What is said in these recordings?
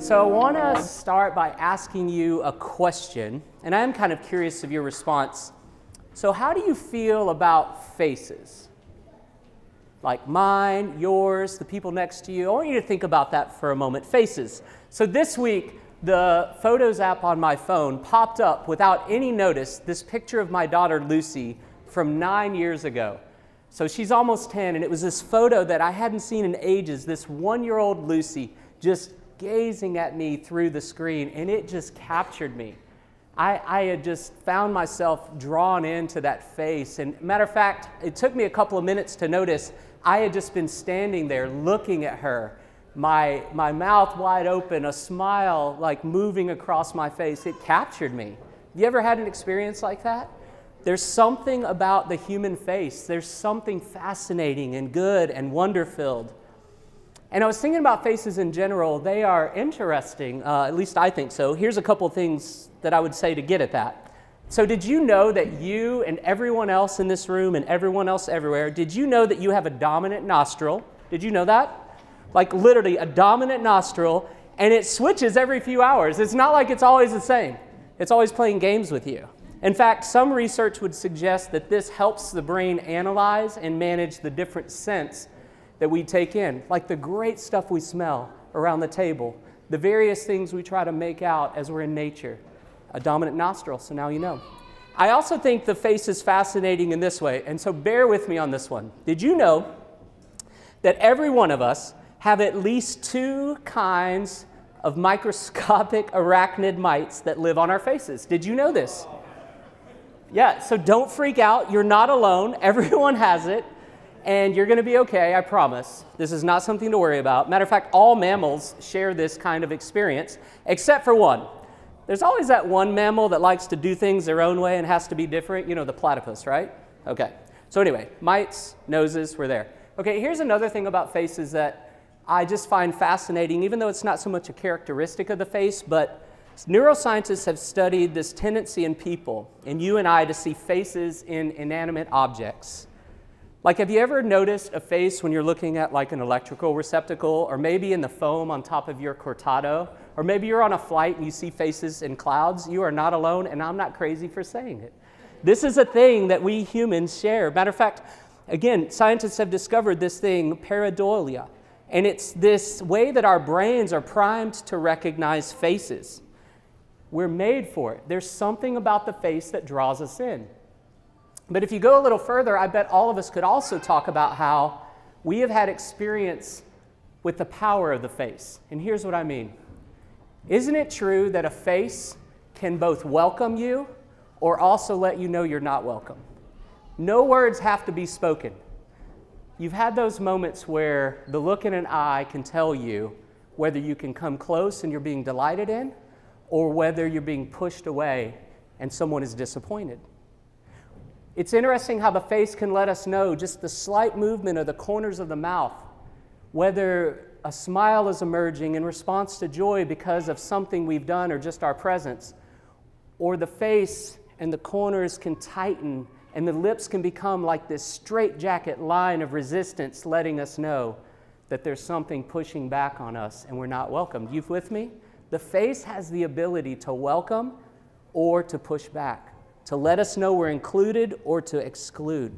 So I want to start by asking you a question, and I am kind of curious of your response. So how do you feel about faces? Like mine, yours, the people next to you. I want you to think about that for a moment. Faces. So this week, the Photos app on my phone popped up without any notice this picture of my daughter Lucy from 9 years ago. So she's almost 10, and it was this photo that I hadn't seen in ages, this one-year-old Lucy just gazing at me through the screen, and it just captured me. I had just found myself drawn into that face, and matter of fact, it took me a couple of minutes to notice I had just been standing there looking at her, my mouth wide open, a smile like moving across my face. It captured me. You ever had an experience like that? There's something about the human face. There's something fascinating and good and wonder-filled. And I was thinking about faces in general. They are interesting, at least I think so. Here's a couple things that I would say to get at that. So did you know that you and everyone else in this room and everyone else everywhere, did you know that you have a dominant nostril? Did you know that? Like literally a dominant nostril, and it switches every few hours. It's not like it's always the same. It's always playing games with you. In fact, some research would suggest that this helps the brain analyze and manage the different scents that we take in, like the great stuff we smell around the table, the various things we try to make out as we're in nature. A dominant nostril, so now you know. I also think the face is fascinating in this way, and so bear with me on this one. Did you know that every one of us have at least 2 kinds of microscopic arachnid mites that live on our faces? Did you know this? Yeah, so don't freak out. You're not alone. Everyone has it. And you're going to be okay, I promise. This is not something to worry about. Matter of fact, all mammals share this kind of experience, except for one. There's always that one mammal that likes to do things their own way and has to be different. You know, the platypus, right? Okay. So anyway, mites, noses, we're there. Okay, here's another thing about faces that I just find fascinating, even though it's not so much a characteristic of the face, but neuroscientists have studied this tendency in people, and you and I, to see faces in inanimate objects. Like, have you ever noticed a face when you're looking at like an electrical receptacle, or maybe in the foam on top of your cortado, or maybe you're on a flight and you see faces in clouds? You are not alone, and I'm not crazy for saying it. This is a thing that we humans share. Matter of fact, again, scientists have discovered this thing, pareidolia, and it's this way that our brains are primed to recognize faces. We're made for it. There's something about the face that draws us in. But if you go a little further, I bet all of us could also talk about how we have had experience with the power of the face. And here's what I mean. Isn't it true that a face can both welcome you or also let you know you're not welcome? No words have to be spoken. You've had those moments where the look in an eye can tell you whether you can come close and you're being delighted in, or whether you're being pushed away and someone is disappointed. It's interesting how the face can let us know, just the slight movement of the corners of the mouth, whether a smile is emerging in response to joy because of something we've done or just our presence, or the face and the corners can tighten and the lips can become like this straitjacket line of resistance, letting us know that there's something pushing back on us and we're not welcomed. You with me? The face has the ability to welcome or to push back, to let us know we're included or to exclude.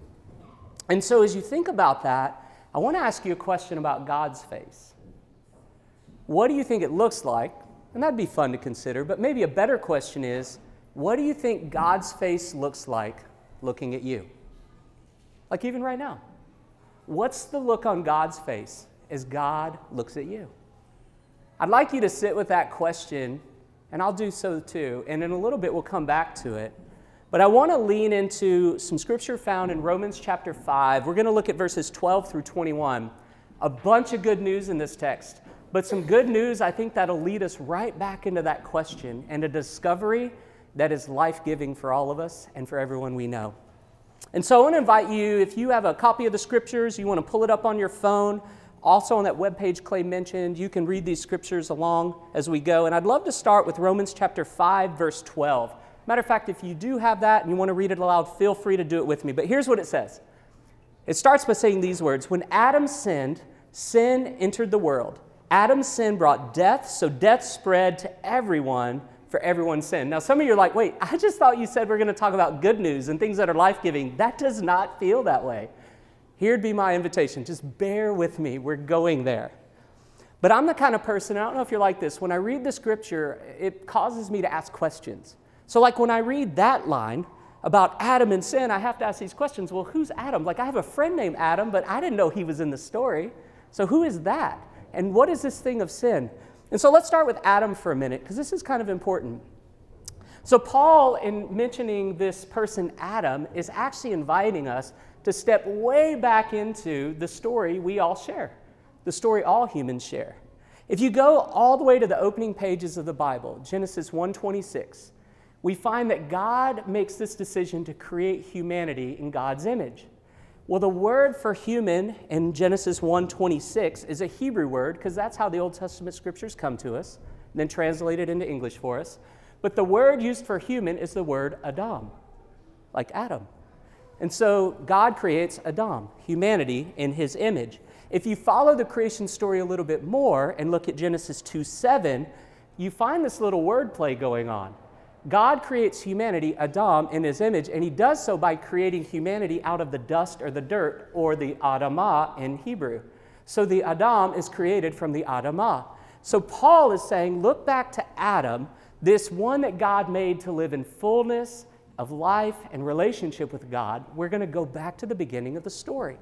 And so as you think about that, I want to ask you a question about God's face. What do you think it looks like? And that'd be fun to consider, but maybe a better question is, what do you think God's face looks like looking at you? Like even right now. What's the look on God's face as God looks at you? I'd like you to sit with that question, and I'll do so too, and in a little bit we'll come back to it. But I want to lean into some scripture found in Romans chapter 5. We're going to look at verses 12 through 21. A bunch of good news in this text, but some good news I think that'll lead us right back into that question and a discovery that is life-giving for all of us and for everyone we know. And so I want to invite you, if you have a copy of the scriptures, you want to pull it up on your phone. Also on that webpage Clay mentioned, you can read these scriptures along as we go. And I'd love to start with Romans chapter 5, verse 12. Matter of fact, if you do have that and you want to read it aloud, feel free to do it with me. But here's what it says. It starts by saying these words: when Adam sinned, sin entered the world, Adam's sin brought death, so death spread to everyone for everyone's sin. Now, some of you are like, wait, I just thought you said we're going to talk about good news and things that are life-giving. That does not feel that way. Here'd be my invitation. Just bear with me. We're going there. But I'm the kind of person, I don't know if you're like this, when I read the scripture, it causes me to ask questions. So like when I read that line about Adam and sin, I have to ask these questions. Well, who's Adam? Like I have a friend named Adam, but I didn't know he was in the story. So who is that? And what is this thing of sin? And so let's start with Adam for a minute, because this is kind of important. So Paul, in mentioning this person Adam, is actually inviting us to step way back into the story we all share, the story all humans share. If you go all the way to the opening pages of the Bible, Genesis 1:26, we find that God makes this decision to create humanity in God's image. Well, the word for human in Genesis 1:26 is a Hebrew word, because that's how the Old Testament scriptures come to us, and then translated into English for us. But the word used for human is the word Adam, like Adam. And so God creates Adam, humanity, in his image. If you follow the creation story a little bit more and look at Genesis 2:7, you find this little wordplay going on. God creates humanity, Adam, in his image, and he does so by creating humanity out of the dust or the dirt, or the Adamah in Hebrew. So the Adam is created from the Adamah. So Paul is saying, look back to Adam, this one that God made to live in fullness of life and relationship with God. We're going to go back to the beginning of the story.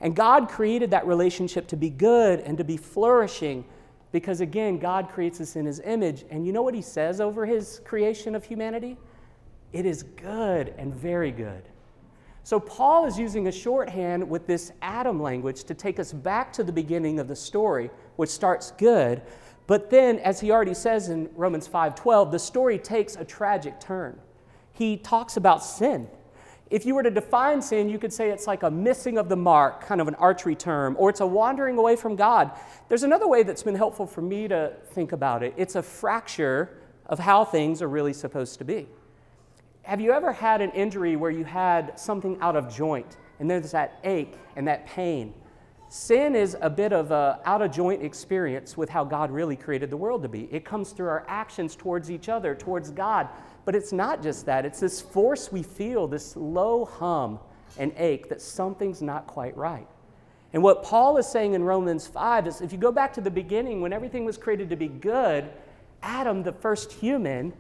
And God created that relationship to be good and to be flourishing, because again, God creates us in his image. And you know what he says over his creation of humanity? It is good and very good. So Paul is using a shorthand with this Adam language to take us back to the beginning of the story, which starts good. But then, as he already says in Romans 5:12, the story takes a tragic turn. He talks about sin. If you were to define sin, you could say it's like a missing of the mark, kind of an archery term, or it's a wandering away from God. There's another way that's been helpful for me to think about it. It's a fracture of how things are really supposed to be. Have you ever had an injury where you had something out of joint, and there's that ache and that pain? Sin is a bit of an out-of-joint experience with how God really created the world to be. It comes through our actions towards each other, towards God. But it's not just that. It's this force we feel, this low hum and ache that something's not quite right. And what Paul is saying in Romans 5 is, if you go back to the beginning, when everything was created to be good, Adam, the first human,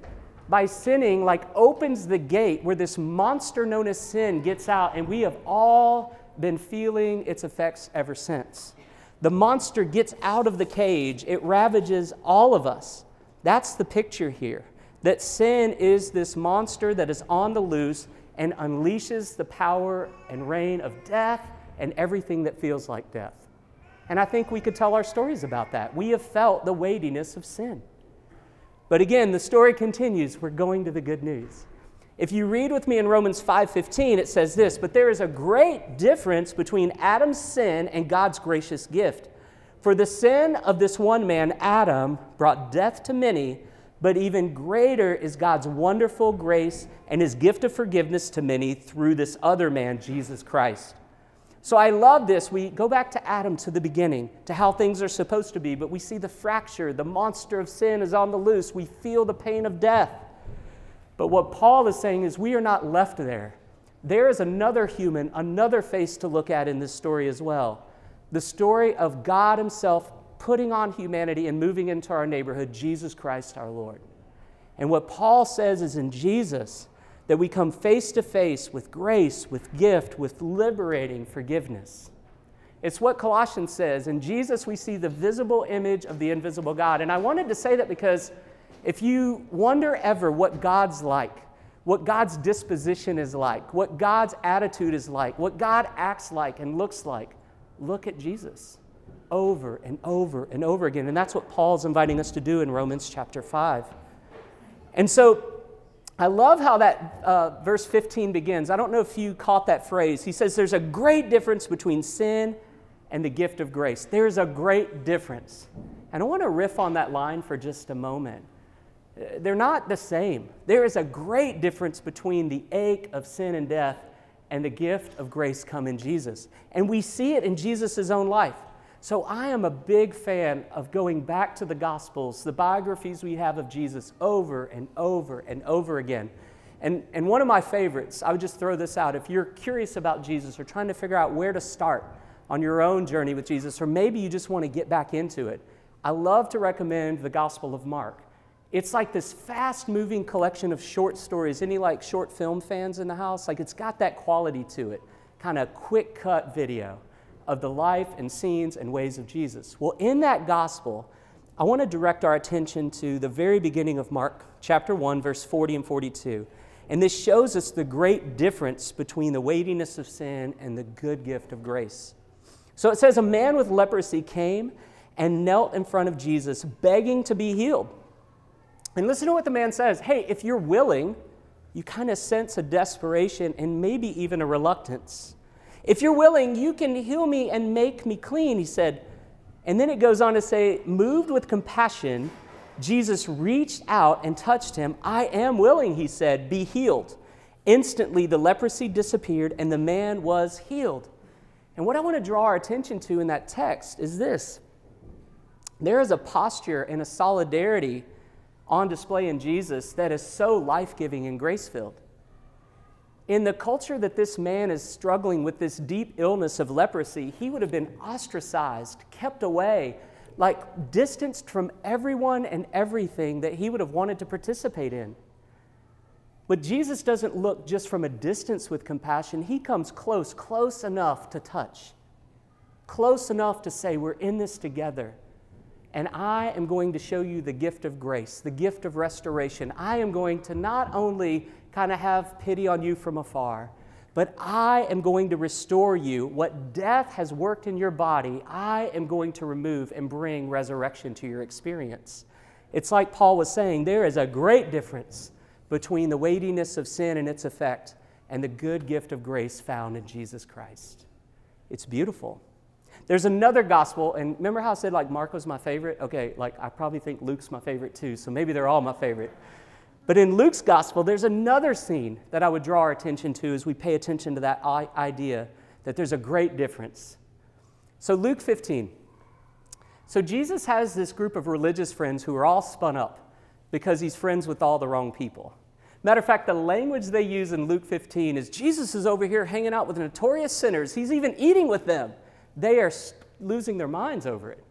by sinning, like opens the gate where this monster known as sin gets out, and we have all been feeling its effects ever since. The monster gets out of the cage. It ravages all of us. That's the picture here. That sin is this monster that is on the loose and unleashes the power and reign of death and everything that feels like death. And I think we could tell our stories about that. We have felt the weightiness of sin. But again, the story continues. We're going to the good news. If you read with me in Romans 5:15, it says this, "But there is a great difference between Adam's sin and God's gracious gift. For the sin of this one man, Adam, brought death to many, but even greater is God's wonderful grace and his gift of forgiveness to many through this other man, Jesus Christ." So I love this. We go back to Adam, to the beginning, to how things are supposed to be, but we see the fracture. The monster of sin is on the loose. We feel the pain of death. But what Paul is saying is we are not left there. There is another human, another face to look at in this story as well. The story of God himself putting on humanity and moving into our neighborhood, Jesus Christ our Lord. And what Paul says is in Jesus that we come face to face with grace, with gift, with liberating forgiveness. It's what Colossians says. In Jesus we see the visible image of the invisible God. And I wanted to say that because if you wonder ever what God's like, what God's disposition is like, what God's attitude is like, what God acts like and looks like, look at Jesus over and over and over again. And that's what Paul's inviting us to do in Romans chapter 5. And so I love how that verse 15 begins. I don't know if you caught that phrase. He says there's a great difference between sin and the gift of grace. There's a great difference. And I want to riff on that line for just a moment. They're not the same. There is a great difference between the ache of sin and death and the gift of grace come in Jesus. And we see it in Jesus' own life. So I am a big fan of going back to the Gospels, the biographies we have of Jesus over and over and over again. And one of my favorites, I would just throw this out, if you're curious about Jesus or trying to figure out where to start on your own journey with Jesus, or maybe you just want to get back into it, I love to recommend the Gospel of Mark. It's like this fast-moving collection of short stories. Any like short film fans in the house? Like it's got that quality to it, kind of quick-cut video of the life and scenes and ways of Jesus. Well, in that gospel, I want to direct our attention to the very beginning of Mark chapter 1, verse 40 and 42. And this shows us the great difference between the weightiness of sin and the good gift of grace. So it says, a man with leprosy came and knelt in front of Jesus, begging to be healed. And listen to what the man says. Hey, if you're willing, you kind of sense a desperation and maybe even a reluctance. If you're willing, you can heal me and make me clean, he said. And then it goes on to say, moved with compassion, Jesus reached out and touched him. I am willing, he said, be healed. Instantly, the leprosy disappeared and the man was healed. And what I want to draw our attention to in that text is this. There is a posture and a solidarity on display in Jesus that is so life-giving and grace-filled. In the culture that this man is struggling with this deep illness of leprosy, he would have been ostracized, kept away, like distanced from everyone and everything that he would have wanted to participate in. But Jesus doesn't look just from a distance with compassion. He comes close enough to touch, close enough to say, we're in this together. And I am going to show you the gift of grace, the gift of restoration. I am going to not only kind of have pity on you from afar, but I am going to restore you. What death has worked in your body, I am going to remove and bring resurrection to your experience. It's like Paul was saying, there is a great difference between the weightiness of sin and its effect and the good gift of grace found in Jesus Christ. It's beautiful. There's another gospel, and remember how I said like Mark was my favorite? Okay, like I probably think Luke's my favorite too, so maybe they're all my favorite. But in Luke's gospel, there's another scene that I would draw our attention to as we pay attention to that idea that there's a great difference. So Luke 15. So Jesus has this group of religious friends who are all spun up because he's friends with all the wrong people. Matter of fact, the language they use in Luke 15 is Jesus is over here hanging out with notorious sinners. He's even eating with them. They are losing their minds over it.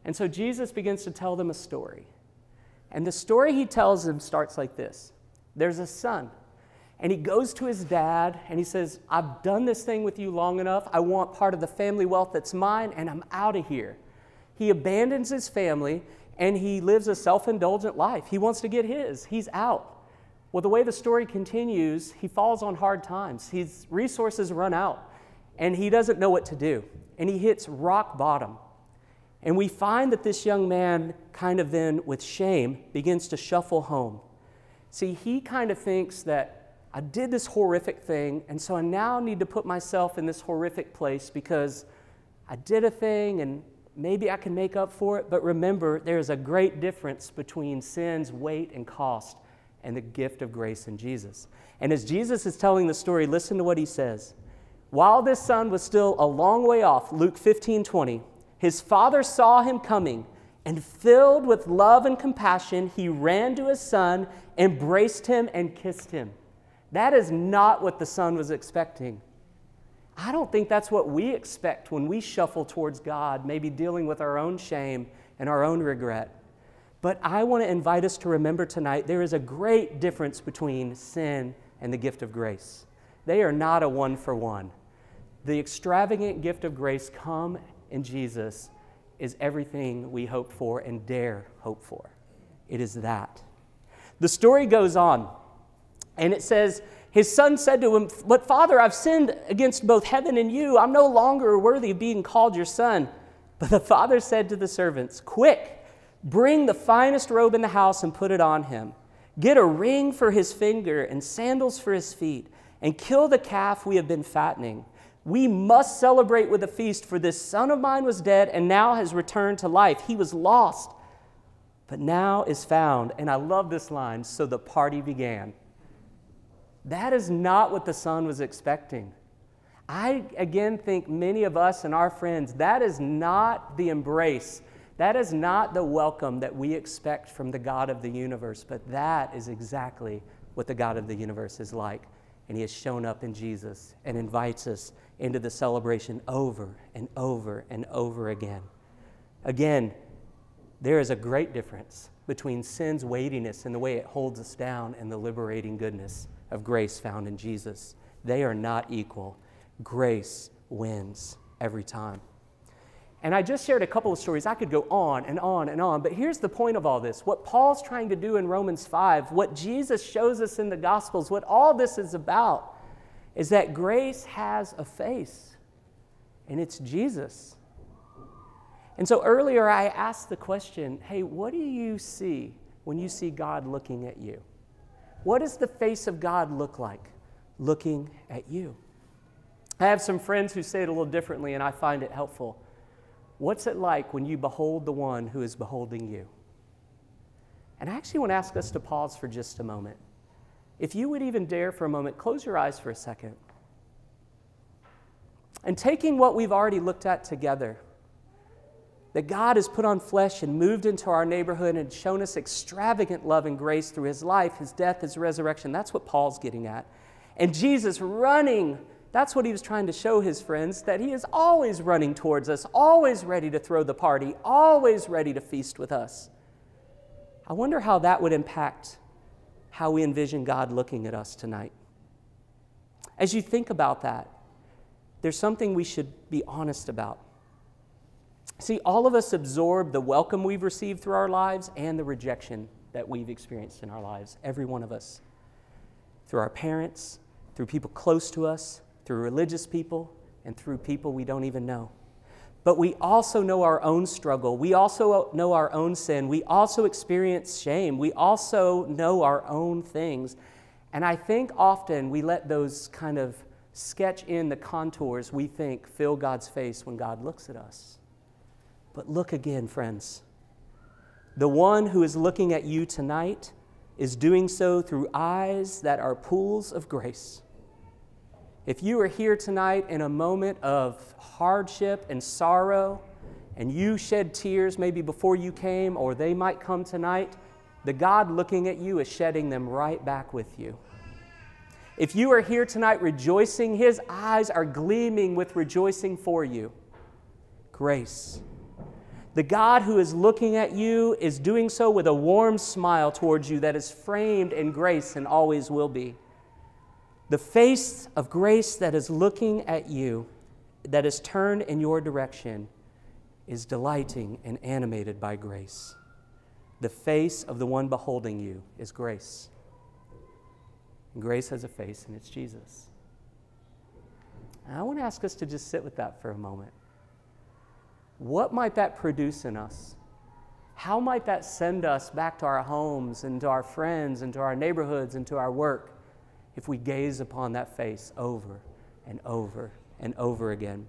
And so Jesus begins to tell them a story. And the story he tells them starts like this. There's a son, and he goes to his dad, and he says, I've done this thing with you long enough. I want part of the family wealth that's mine, and I'm out of here. He abandons his family, and he lives a self-indulgent life. He wants to get his. He's out. Well, the way the story continues, he falls on hard times. His resources run out, and he doesn't know what to do. And he hits rock bottom. And we find that this young man kind of then, with shame, begins to shuffle home. See, he kind of thinks that I did this horrific thing, and so I now need to put myself in this horrific place because I did a thing and maybe I can make up for it. But remember, there's a great difference between sin's weight and cost and the gift of grace in Jesus. And as Jesus is telling the story, listen to what he says. While this son was still a long way off, Luke 15:20, his father saw him coming, and filled with love and compassion, he ran to his son, embraced him, and kissed him. That is not what the son was expecting. I don't think that's what we expect when we shuffle towards God, maybe dealing with our own shame and our own regret. But I want to invite us to remember tonight there is a great difference between sin and the gift of grace. They are not a one-for-one. The extravagant gift of grace come in Jesus is everything we hope for and dare hope for. It is that. The story goes on, and it says, his son said to him, but Father, I've sinned against both heaven and you. I'm no longer worthy of being called your son. But the father said to the servants, quick, bring the finest robe in the house and put it on him. Get a ring for his finger and sandals for his feet, and kill the calf we have been fattening. We must celebrate with a feast, for this son of mine was dead and now has returned to life. He was lost, but now is found. And I love this line, so the party began. That is not what the son was expecting. I, again, think many of us and our friends, that is not the embrace. That is not the welcome that we expect from the God of the universe, but that is exactly what the God of the universe is like. And he has shown up in Jesus and invites us into the celebration over and over and over again. Again, there is a great difference between sin's weightiness and the way it holds us down and the liberating goodness of grace found in Jesus. They are not equal. Grace wins every time. And I just shared a couple of stories. I could go on and on and on, but here's the point of all this. What Paul's trying to do in Romans 5, what Jesus shows us in the Gospels, what all this is about, is that grace has a face, and it's Jesus. And so earlier I asked the question, hey, what do you see when you see God looking at you? What does the face of God look like looking at you? I have some friends who say it a little differently, and I find it helpful. What's it like when you behold the one who is beholding you? And I actually want to ask us to pause for just a moment. If you would even dare for a moment, close your eyes for a second. And taking what we've already looked at together, that God has put on flesh and moved into our neighborhood and shown us extravagant love and grace through his life, his death, his resurrection. That's what Paul's getting at. And Jesus running, that's what he was trying to show his friends, that he is always running towards us, always ready to throw the party, always ready to feast with us. I wonder how that would impact how we envision God looking at us tonight. As you think about that, there's something we should be honest about. See, all of us absorb the welcome we've received through our lives and the rejection that we've experienced in our lives, every one of us. Through our parents, through people close to us, through religious people, and through people we don't even know. But we also know our own struggle. We also know our own sin. We also experience shame. We also know our own things. And I think often we let those kind of sketch in the contours we think fill God's face when God looks at us. But look again, friends. The one who is looking at you tonight is doing so through eyes that are pools of grace. If you are here tonight in a moment of hardship and sorrow, and you shed tears maybe before you came, or they might come tonight, the God looking at you is shedding them right back with you. If you are here tonight rejoicing, his eyes are gleaming with rejoicing for you. Grace. The God who is looking at you is doing so with a warm smile towards you that is framed in grace and always will be. The face of grace that is looking at you, that is turned in your direction, is delighting and animated by grace. The face of the one beholding you is grace. And grace has a face, and it's Jesus. And I want to ask us to just sit with that for a moment. What might that produce in us? How might that send us back to our homes and to our friends and to our neighborhoods and to our work if we gaze upon that face over and over and over again?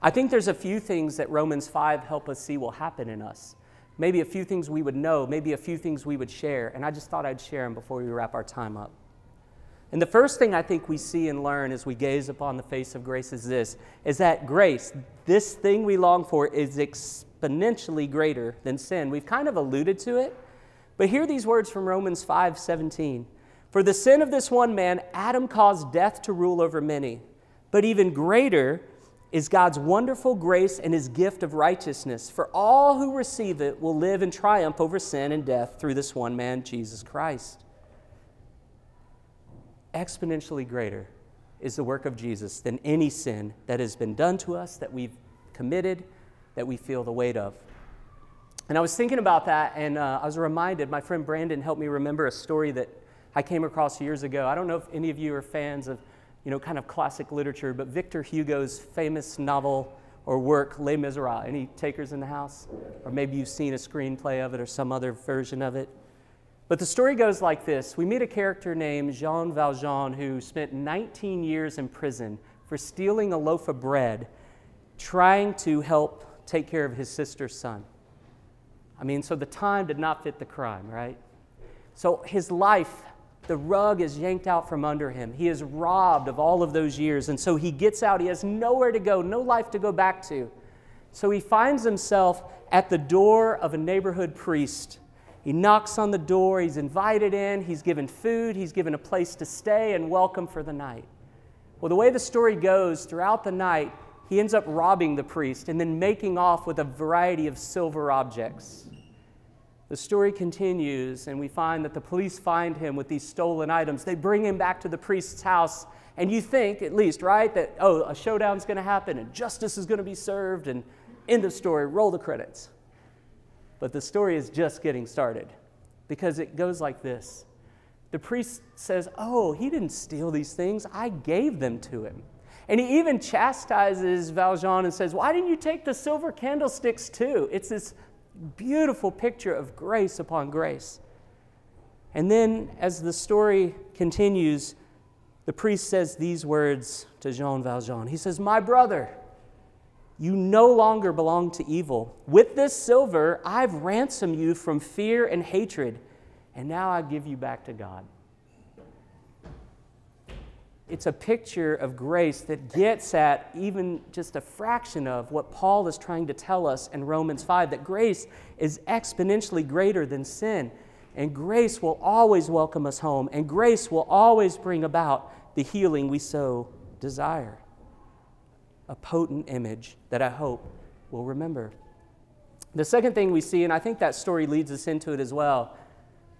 I think there's a few things that Romans 5 help us see will happen in us. Maybe a few things we would know, maybe a few things we would share, and I just thought I'd share them before we wrap our time up. And the first thing I think we see and learn as we gaze upon the face of grace is this, is that grace, this thing we long for, is exponentially greater than sin. We've kind of alluded to it, but hear these words from Romans 5:17. For the sin of this one man, Adam, caused death to rule over many, but even greater is God's wonderful grace and his gift of righteousness. For all who receive it will live in triumph over sin and death through this one man, Jesus Christ. Exponentially greater is the work of Jesus than any sin that has been done to us, that we've committed, that we feel the weight of. And I was thinking about that, and I was reminded, my friend Brandon helped me remember a story that I came across years ago. I don't know if any of you are fans of, kind of classic literature, but Victor Hugo's famous novel or work, Les Miserables. Any takers in the house? Or maybe you've seen a screenplay of it or some other version of it. But the story goes like this. We meet a character named Jean Valjean who spent 19 years in prison for stealing a loaf of bread, trying to help take care of his sister's son. So the time did not fit the crime, right? So his life the rug is yanked out from under him. He is robbed of all of those years. And so he gets out. He has nowhere to go, no life to go back to. So he finds himself at the door of a neighborhood priest. He knocks on the door. He's invited in. He's given food. He's given a place to stay and welcome for the night. Well, the way the story goes, throughout the night, he ends up robbing the priest and then making off with a variety of silver objects. The story continues, and we find that the police find him with these stolen items. They bring him back to the priest's house, and you think, at least, right, that, oh, a showdown's going to happen, and justice is going to be served, and end of story, roll the credits. But the story is just getting started, because it goes like this. The priest says, oh, he didn't steal these things. I gave them to him. And he even chastises Valjean and says, why didn't you take the silver candlesticks too? It's this beautiful picture of grace upon grace. And then as the story continues, the priest says these words to Jean Valjean. He says, my brother, you no longer belong to evil. With this silver, I've ransomed you from fear and hatred, and now I give you back to God. It's a picture of grace that gets at even just a fraction of what Paul is trying to tell us in Romans 5, that grace is exponentially greater than sin, and grace will always welcome us home, and grace will always bring about the healing we so desire. A potent image that I hope we'll remember. The second thing we see, and I think that story leads us into it as well,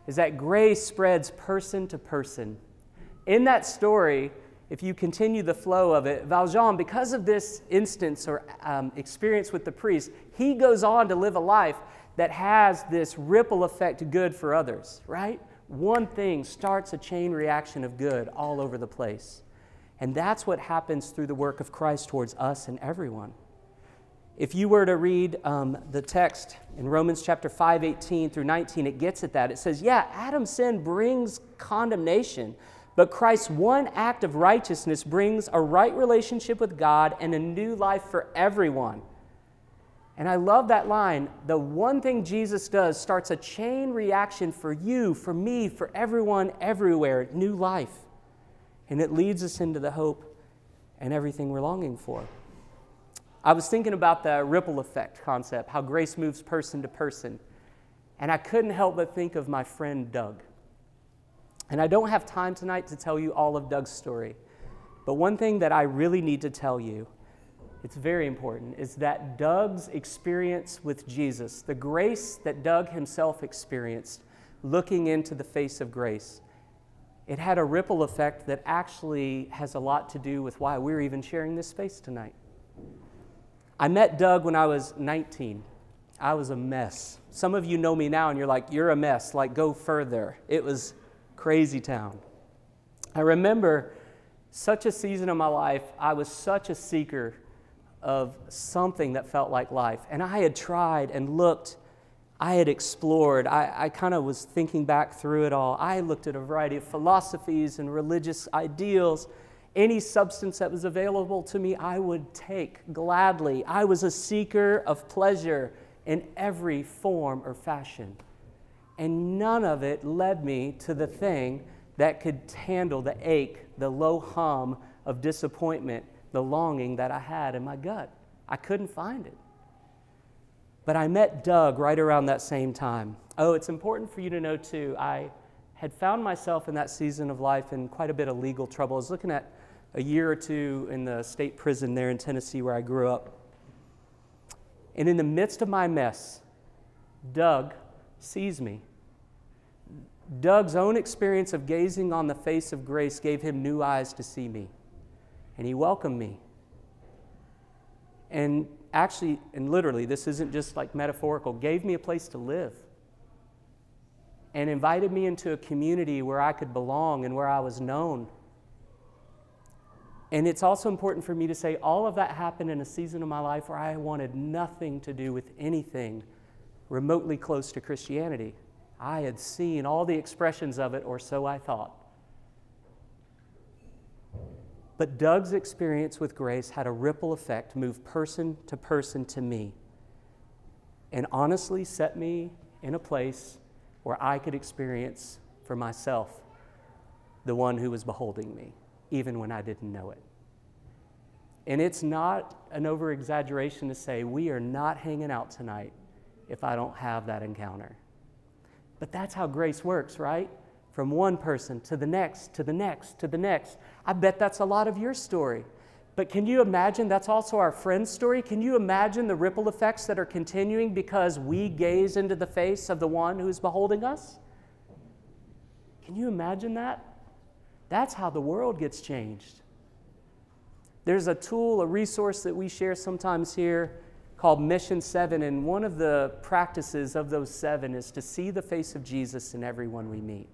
is that grace spreads person to person. In that story, if you continue the flow of it, Valjean, because of this instance or experience with the priest, he goes on to live a life that has this ripple effect good for others, right? One thing starts a chain reaction of good all over the place. And that's what happens through the work of Christ towards us and everyone. If you were to read the text in Romans chapter 5, 18 through 19, it gets at that. It says, yeah, Adam's sin brings condemnation, but Christ's one act of righteousness brings a right relationship with God and a new life for everyone. And I love that line. The one thing Jesus does starts a chain reaction for you, for me, for everyone, everywhere, new life. And it leads us into the hope and everything we're longing for. I was thinking about the ripple effect concept, how grace moves person to person. And I couldn't help but think of my friend Doug. And I don't have time tonight to tell you all of Doug's story. But one thing that I really need to tell you, it's very important, is that Doug's experience with Jesus, the grace that Doug himself experienced, looking into the face of grace, it had a ripple effect that actually has a lot to do with why we're even sharing this space tonight. I met Doug when I was 19. I was a mess. Some of you know me now and you're like, you're a mess, like go further. It was crazy town. I remember such a season of my life, I was such a seeker of something that felt like life. And I had tried and looked, I had explored, I kind of was thinking back through it all. I looked at a variety of philosophies and religious ideals. Any substance that was available to me, I would take gladly. I was a seeker of pleasure in every form or fashion. And none of it led me to the thing that could handle the ache, the low hum of disappointment, the longing that I had in my gut. I couldn't find it. But I met Doug right around that same time. Oh, it's important for you to know too, I had found myself in that season of life in quite a bit of legal trouble. I was looking at a year or two in the state prison there in Tennessee where I grew up. And in the midst of my mess, Doug sees me. Doug's own experience of gazing on the face of grace gave him new eyes to see me. And he welcomed me. And actually, and literally, this isn't just like metaphorical, gave me a place to live. And invited me into a community where I could belong and where I was known. And it's also important for me to say all of that happened in a season of my life where I wanted nothing to do with anything remotely close to Christianity. I had seen all the expressions of it, or so I thought. But Doug's experience with grace had a ripple effect, moved person to me, and honestly set me in a place where I could experience for myself the one who was beholding me, even when I didn't know it. And it's not an over-exaggeration to say we are not hanging out tonight if I don't have that encounter. But that's how grace works, right? From one person to the next, to the next, to the next. I bet that's a lot of your story. But can you imagine that's also our friend's story? Can you imagine the ripple effects that are continuing because we gaze into the face of the one who's beholding us? Can you imagine that? That's how the world gets changed. There's a tool, a resource that we share sometimes here called Mission 7, and one of the practices of those 7 is to see the face of Jesus in everyone we meet.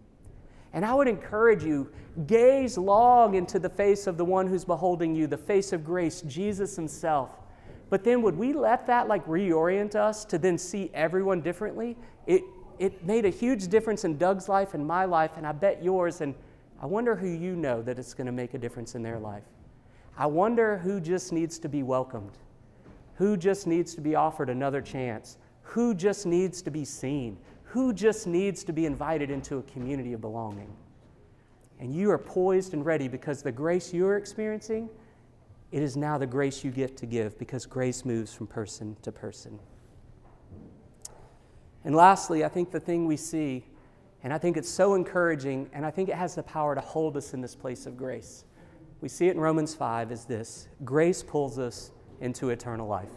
And I would encourage you, gaze long into the face of the one who's beholding you, the face of grace, Jesus himself. But then would we let that reorient us to then see everyone differently? It made a huge difference in Doug's life and my life, and I bet yours, and I wonder who you know that it's going to make a difference in their life. I wonder who just needs to be welcomed, who just needs to be offered another chance, who just needs to be seen, who just needs to be invited into a community of belonging. And you are poised and ready because the grace you're experiencing, it is now the grace you get to give because grace moves from person to person. And lastly, I think the thing we see, and I think it's so encouraging, and I think it has the power to hold us in this place of grace. We see it in Romans 5 is this: grace pulls us into eternal life.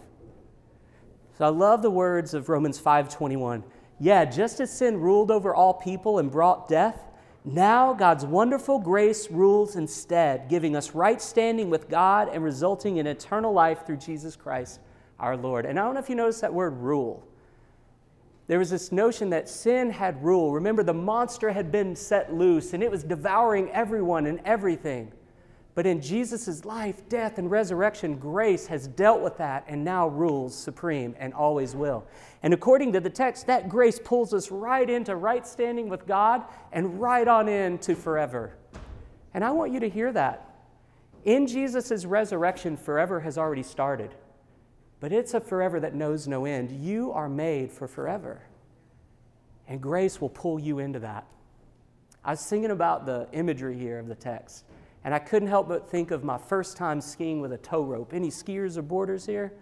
So I love the words of Romans 5:21. Yeah, just as sin ruled over all people and brought death, now God's wonderful grace rules instead, giving us right standing with God and resulting in eternal life through Jesus Christ our Lord. And I don't know if you noticed that word rule. There was this notion that sin had rule. Remember, the monster had been set loose and it was devouring everyone and everything. But in Jesus' life, death, and resurrection, grace has dealt with that and now rules supreme and always will. And according to the text, that grace pulls us right into right standing with God and right on into forever. And I want you to hear that. In Jesus' resurrection, forever has already started. But it's a forever that knows no end. You are made for forever. And grace will pull you into that. I was thinking about the imagery here of the text. And I couldn't help but think of my first time skiing with a tow rope. Any skiers or boarders here?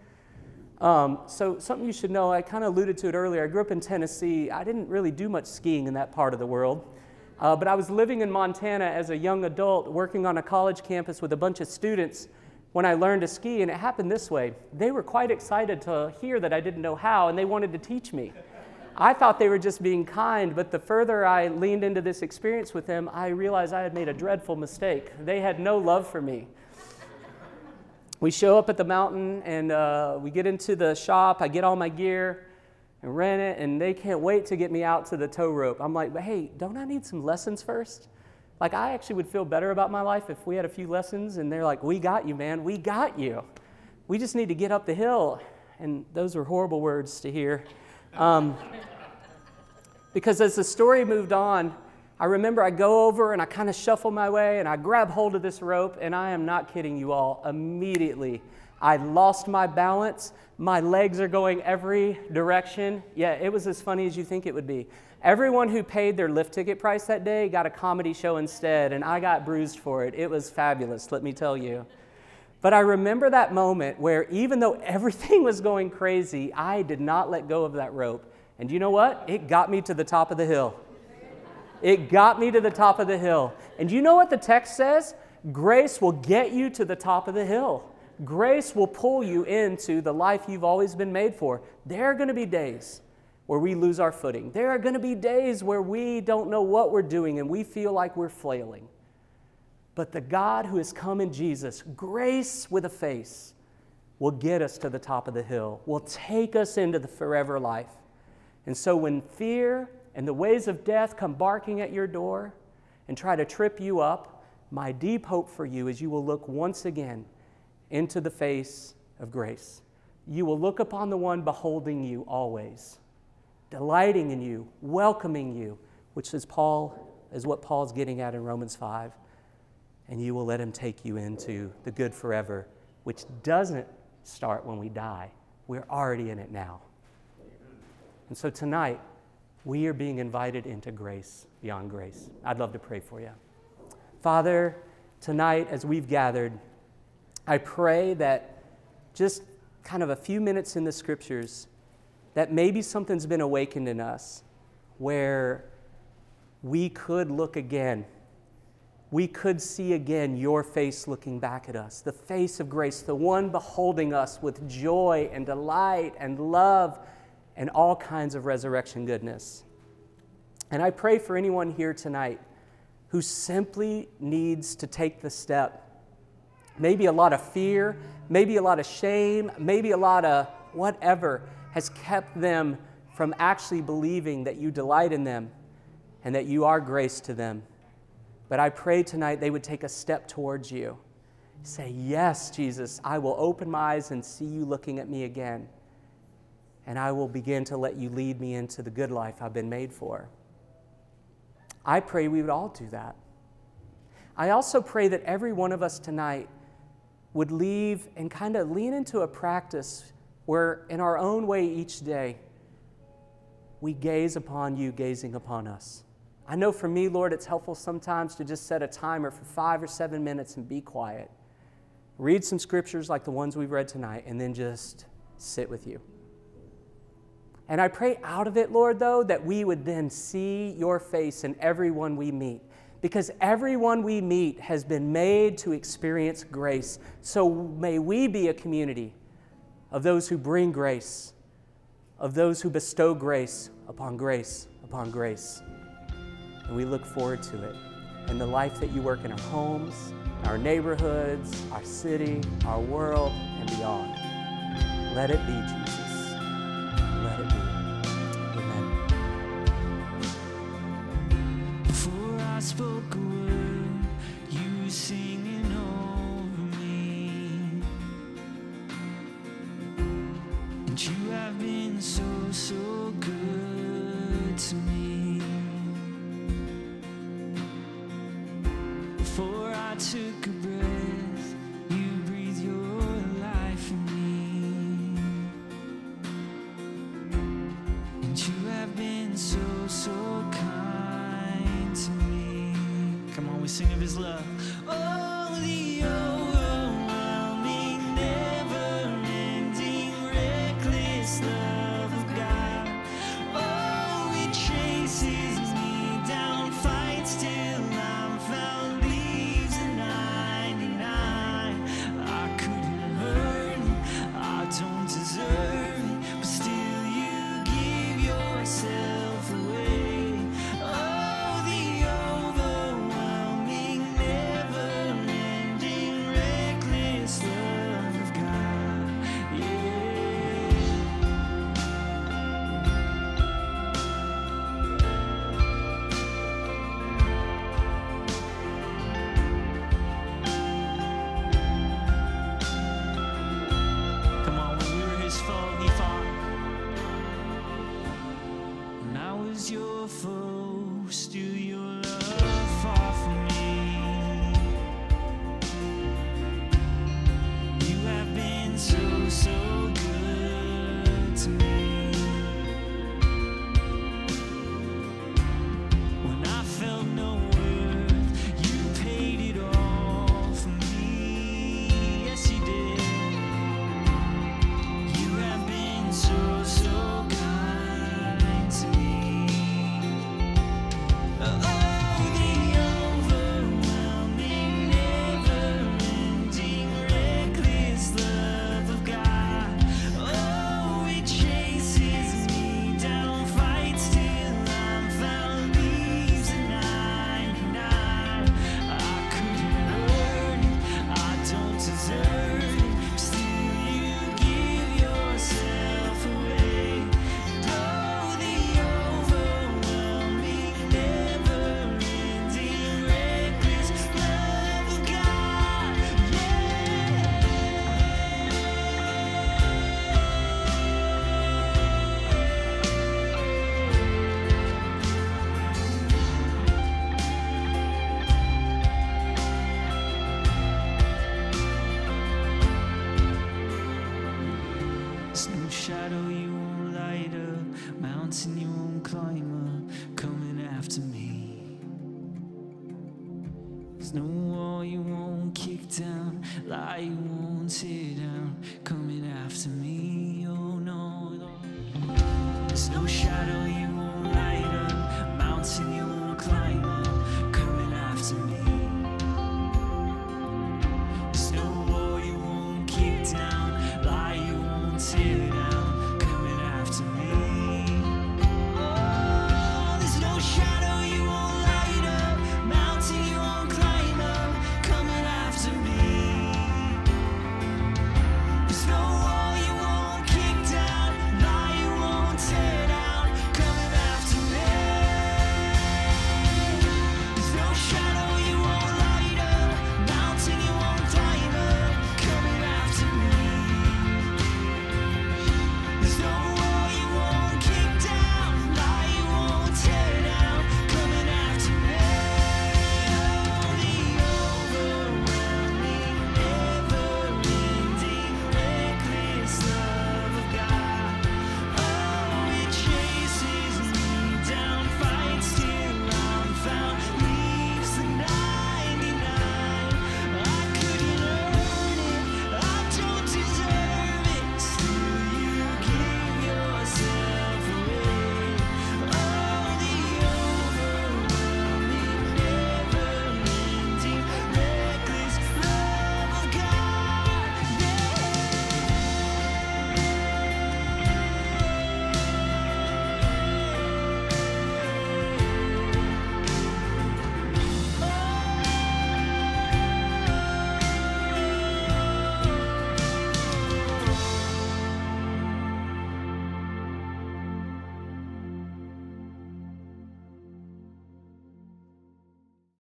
So something you should know, I kind of alluded to it earlier. I grew up in Tennessee. I didn't really do much skiing in that part of the world. But I was living in Montana as a young adult, working on a college campus with a bunch of students when I learned to ski, and it happened this way. They were quite excited to hear that I didn't know how, and they wanted to teach me. I thought they were just being kind, but the further I leaned into this experience with them, I realized I had made a dreadful mistake. They had no love for me. We show up at the mountain, and we get into the shop. I get all my gear and rent it, and they can't wait to get me out to the tow rope. I'm like, but hey, don't I need some lessons first? Like, I actually would feel better about my life if we had a few lessons, and they're like, we got you, man, we got you. We just need to get up the hill. And those were horrible words to hear. Because as the story moved on, I remember I go over and I kind of shuffle my way and I grab hold of this rope, and I am not kidding you all, immediately I lost my balance. My legs are going every direction. Yeah, it was as funny as you think it would be. Everyone who paid their lift ticket price that day got a comedy show instead, and I got bruised for it. It was fabulous, let me tell you. But I remember that moment where even though everything was going crazy, I did not let go of that rope. And you know what? It got me to the top of the hill. It got me to the top of the hill. And you know what the text says? Grace will get you to the top of the hill. Grace will pull you into the life you've always been made for. There are going to be days where we lose our footing. There are going to be days where we don't know what we're doing and we feel like we're flailing. But the God who has come in Jesus, grace with a face, will get us to the top of the hill, will take us into the forever life. And so when fear and the ways of death come barking at your door and try to trip you up, my deep hope for you is you will look once again into the face of grace. You will look upon the one beholding you always, delighting in you, welcoming you, which is what Paul's getting at in Romans 5. And you will let him take you into the good forever, which doesn't start when we die. We're already in it now. And so tonight, we are being invited into grace beyond grace. I'd love to pray for you. Father, tonight as we've gathered, I pray that just kind of a few minutes in the scriptures, that maybe something's been awakened in us where we could look again. We could see again your face looking back at us, the face of grace, the one beholding us with joy and delight and love and all kinds of resurrection goodness. And I pray for anyone here tonight who simply needs to take the step. Maybe a lot of fear, maybe a lot of shame, maybe a lot of whatever has kept them from actually believing that you delight in them and that you are grace to them. But I pray tonight they would take a step towards you. Say, yes, Jesus, I will open my eyes and see you looking at me again. And I will begin to let you lead me into the good life I've been made for. I pray we would all do that. I also pray that every one of us tonight would leave and kind of lean into a practice where in our own way each day, we gaze upon you gazing upon us. I know for me, Lord, it's helpful sometimes to just set a timer for 5 or 7 minutes and be quiet. Read some scriptures like the ones we've read tonight and then just sit with you. And I pray out of it, Lord, though, that we would then see your face in everyone we meet, because everyone we meet has been made to experience grace. So may we be a community of those who bring grace, of those who bestow grace upon grace upon grace. And we look forward to it and the life that you work in our homes, our neighborhoods, our city, our world, and beyond. Let it be, Jesus. Let it be. Amen. Before I spoke a word, you were singing over me. And you have been so, so good to me. Before I took a breath, you breathed your life in me. And you have been so, so kind to me. Come on, we sing of his love. Oh, the overwhelming, never-ending, reckless love of God. Oh, it chases me down, fights till I'm found. Don't deserve it, but still you give yourself away. Oh, the overwhelming, never-ending, There's no wall you won't kick down, lie you won't tear down, coming after me, oh no. There's no shadow you won't light up, mountain